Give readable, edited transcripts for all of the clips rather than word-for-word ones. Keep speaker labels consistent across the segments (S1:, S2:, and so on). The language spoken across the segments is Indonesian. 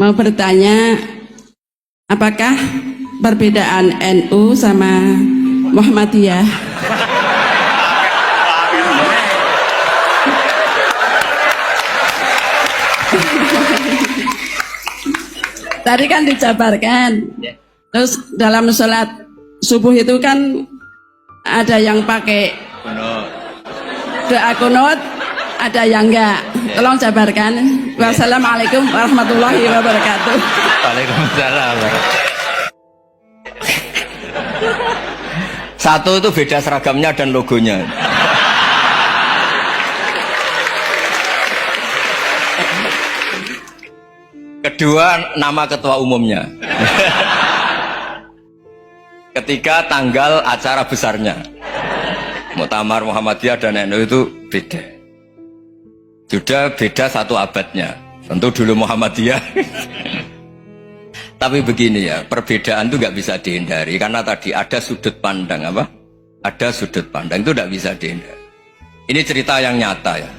S1: Mau bertanya, apakah perbedaan NU sama Muhammadiyah? Tadi kan dijabarkan. Terus dalam sholat subuh itu kan ada yang pakai doa kunut, ada yang enggak. Tolong jabarkan. Wassalamualaikum warahmatullahi wabarakatuh.
S2: Waalaikumsalam. Satu itu beda seragamnya dan logonya. Kedua, nama ketua umumnya. Ketiga, tanggal acara besarnya. Muktamar Muhammadiyah dan NU itu beda. Sudah beda satu abadnya. Tentu dulu Muhammadiyah. Tapi begini ya, perbedaan itu nggak bisa dihindari karena tadi ada sudut pandang apa? Ada sudut pandang itu nggak bisa dihindari. Ini cerita yang nyata ya.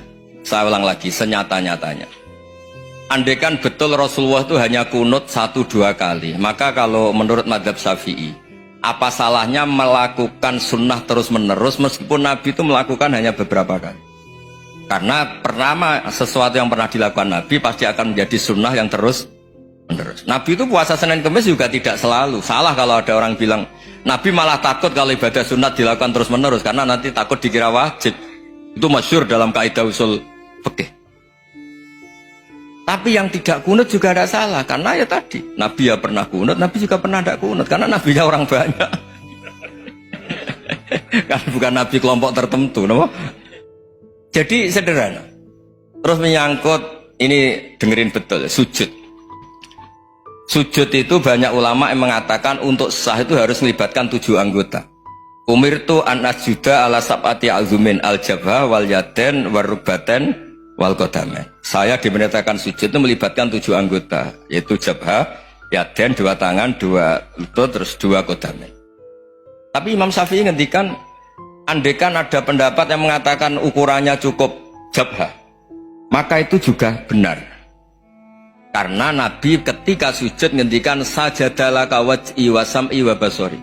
S2: Saya ulang lagi, senyata-nyatanya. Andaikan betul Rasulullah itu hanya kunut 1-2 kali, maka kalau menurut mazhab Syafi'i, apa salahnya melakukan sunnah terus-menerus meskipun Nabi itu melakukan hanya beberapa kali? Karena pertama, sesuatu yang pernah dilakukan Nabi pasti akan menjadi sunnah yang terus-menerus. Nabi itu puasa Senin Kemis juga tidak selalu. Salah kalau ada orang bilang, Nabi malah takut kalau ibadah sunat dilakukan terus-menerus, karena nanti takut dikira wajib. Itu masyhur dalam kaidah usul fikih. Tapi yang tidak kunut juga ada salah, karena ya tadi Nabi ya pernah kunut, Nabi juga pernah tidak kunut, karena Nabinya orang banyak. Kan bukan Nabi kelompok tertentu, no? Jadi sederhana. Terus menyangkut ini, dengerin betul, sujud. Sujud itu banyak ulama yang mengatakan untuk sah itu harus melibatkan 7 anggota. Umirtu an asjuda ala sab'ati azumin al-jabha wal yaden warrubaten wal qadamen. Saya diperintahkan sujud itu melibatkan 7 anggota, yaitu jabha, yaden 2 tangan, 2 lutut, terus 2 qadamen. Tapi Imam Syafi'i ngendikan, andaikan ada pendapat yang mengatakan ukurannya cukup jabha, maka itu juga benar. Karena Nabi ketika sujud ngendikan sajadalaka waj'i wa sam'i wa basori.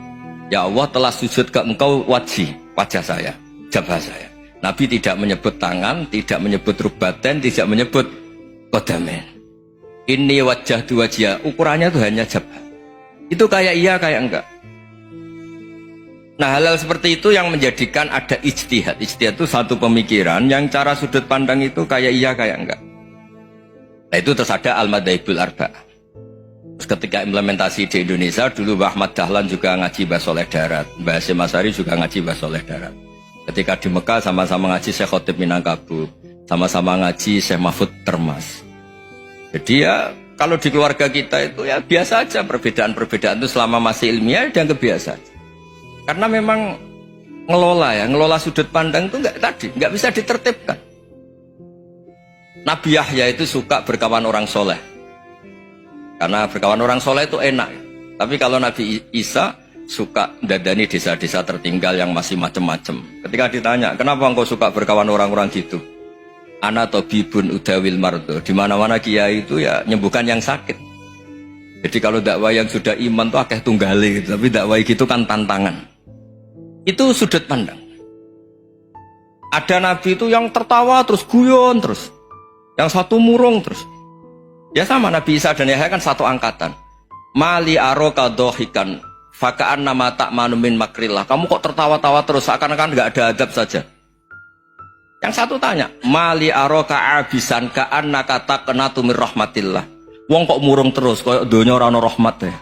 S2: Ya Allah telah sujud ke engkau wajah saya, jabha saya. Nabi tidak menyebut tangan, tidak menyebut rubaten, tidak menyebut qadamen. Ini wajah dua wajah, ukurannya itu hanya jabha. Itu kayak iya, kayak enggak. Nah, hal-hal seperti itu yang menjadikan ada ijtihad. Ijtihad itu satu pemikiran yang cara sudut pandang itu kayak iya, kayak enggak. Nah, itu terus ada al-madhaibul arba'ah. Terus ketika implementasi di Indonesia, dulu Mbah Ahmad Dahlan juga ngaji Basoleh Darat, Mbah Hasyim Asy'ari juga ngaji Basoleh Darat. Ketika di Mekah sama-sama ngaji Syekh Khotib Minangkabau, sama-sama ngaji Syekh Mahfud Termas. Jadi ya kalau di keluarga kita itu ya biasa aja, perbedaan-perbedaan itu selama masih ilmiah dan kebiasaan. Karena memang ngelola sudut pandang itu nggak bisa ditertibkan. Nabi Yahya itu suka berkawan orang soleh, karena berkawan orang soleh itu enak. Tapi kalau Nabi Isa suka dadani desa-desa tertinggal yang masih macem-macem. Ketika ditanya, kenapa engkau suka berkawan orang-orang gitu? Ana tabibun udawil mardo. Di mana-mana kiai itu ya nyembuhkan yang sakit. Jadi kalau dakwah yang sudah iman tuh akeh tunggale gitu. Tapi dakwah gitu kan tantangan. Itu sudut pandang. Ada nabi itu yang tertawa terus guyon terus. Yang satu murung terus. Ya sama Nabi Isa dan Yahya kan satu angkatan. Mali aroka dohikan fakaan nama tak manumin makrillah. Kamu kok tertawa-tawa terus, seakan-akan nggak ada adab saja. Yang satu tanya, mali aroka abisan kaan nakata kenatu mir rahmatillah. Wong kok murung terus, kok dunia orang rahmat ya.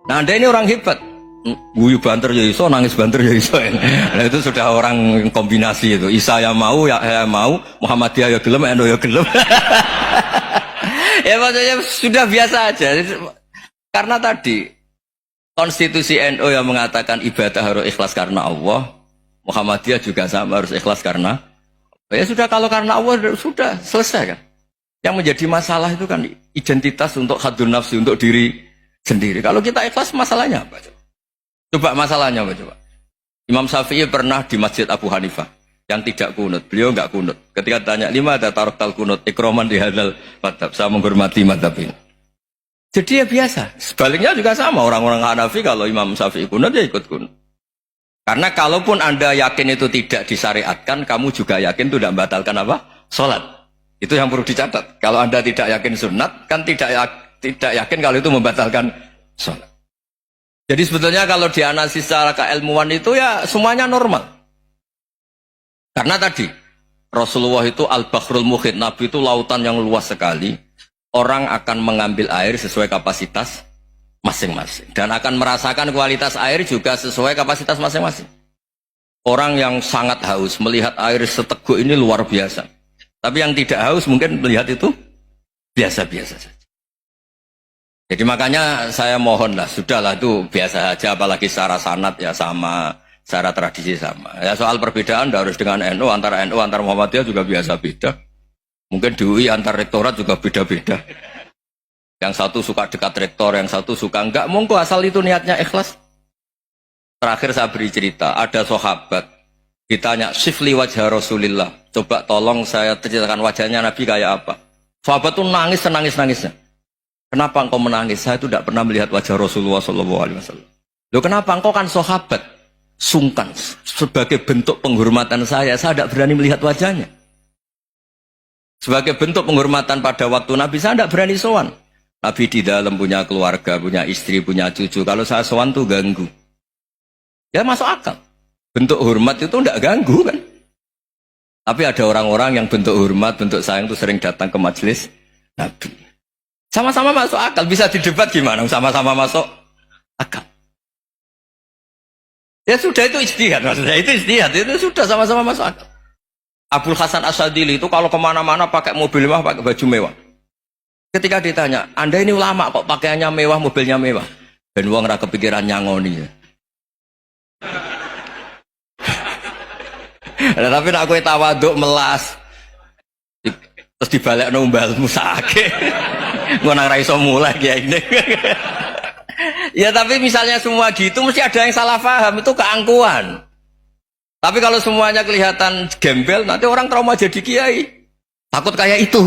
S2: Nah, Anda ini orang hebat. Guyu banter ya iso, nangis banter ya iso. Nah, itu sudah orang kombinasi itu. Isa ya mau, ya mau, Muhammadiyah ya gelem, NU ya gelem. Ya maksudnya sudah biasa aja. Karena tadi konstitusi NU yang mengatakan ibadah harus ikhlas karena Allah, Muhammadiyah juga sama harus ikhlas karena ya sudah, kalau karena Allah sudah selesai kan. Yang menjadi masalah itu kan identitas untuk hadun nafsi, untuk diri sendiri. Kalau kita ikhlas masalahnya apa? Coba masalahnya apa coba? Imam Syafi'i pernah di Masjid Abu Hanifah. yang tidak kunut. Beliau nggak kunut. Ketika tanya lima ada taroktal kunut, ikroman di hadal madhab. Saya menghormati madhab ini. Jadi ya biasa. Sebaliknya juga sama. Orang-orang Hanafi kalau Imam Syafi'i kunut ya ikut kunut. Karena kalaupun Anda yakin itu tidak disyariatkan, kamu juga yakin itu tidak membatalkan apa? Sholat. Itu yang perlu dicatat. Kalau Anda tidak yakin sunat, kan tidak yakin kalau itu membatalkan sholat. Jadi sebetulnya kalau dianalisis secara keilmuan itu ya semuanya normal. Karena tadi Rasulullah itu al-bahrul muhit, Nabi itu lautan yang luas sekali. Orang akan mengambil air sesuai kapasitas masing-masing dan akan merasakan kualitas air juga sesuai kapasitas masing-masing. Orang yang sangat haus melihat air seteguk ini luar biasa. Tapi yang tidak haus mungkin melihat itu biasa-biasa saja. Jadi makanya saya mohonlah, sudahlah itu biasa saja, apalagi secara sanad ya sama, secara tradisi sama. Ya soal perbedaan harus dengan NU, antara Muhammadiyah juga biasa beda. Mungkin di UI antar rektorat juga beda-beda. Yang satu suka dekat rektor, yang satu suka enggak. Monggo asal itu niatnya ikhlas. Terakhir saya beri cerita, ada sahabat ditanya, "Sifli wajah Rasulillah." Coba tolong saya ceritakan wajahnya Nabi kayak apa. Sahabat itu nangis senangis-nangisnya. Kenapa engkau menangis? Saya itu tidak pernah melihat wajah Rasulullah SAW. Loh kenapa? Engkau kan sahabat. Sungkan. Sebagai bentuk penghormatan saya tidak berani melihat wajahnya. Sebagai bentuk penghormatan pada waktu Nabi, saya tidak berani sowan. Nabi di dalam punya keluarga, punya istri, punya cucu. Kalau saya sowan tuh ganggu. Ya masuk akal. Bentuk hormat itu tidak ganggu kan. Tapi ada orang-orang yang bentuk hormat, bentuk sayang itu sering datang ke majelis Nabi. Sama-sama masuk akal. Bisa didebat gimana? Sama-sama masuk akal. Ya sudah, itu ijtihad. Maksudnya itu ijtihad. Itu sudah sama-sama masuk akal. Abul Hasan Asyadili itu kalau kemana-mana pakai mobil mewah, pakai baju mewah. Ketika ditanya, Anda ini ulama kok pakaiannya mewah, mobilnya mewah. Dan uang rakyat kepikiran nyangoni. Nah, tapi aku tawaduk melas. Terus dibalik numbalmu sakit. Gue nang raiso mulai kayak ini. Ya tapi misalnya semua gitu mesti ada yang salah paham, itu keangkuhan. Tapi kalau semuanya kelihatan gembel, nanti orang trauma jadi kiai. Takut kayak itu.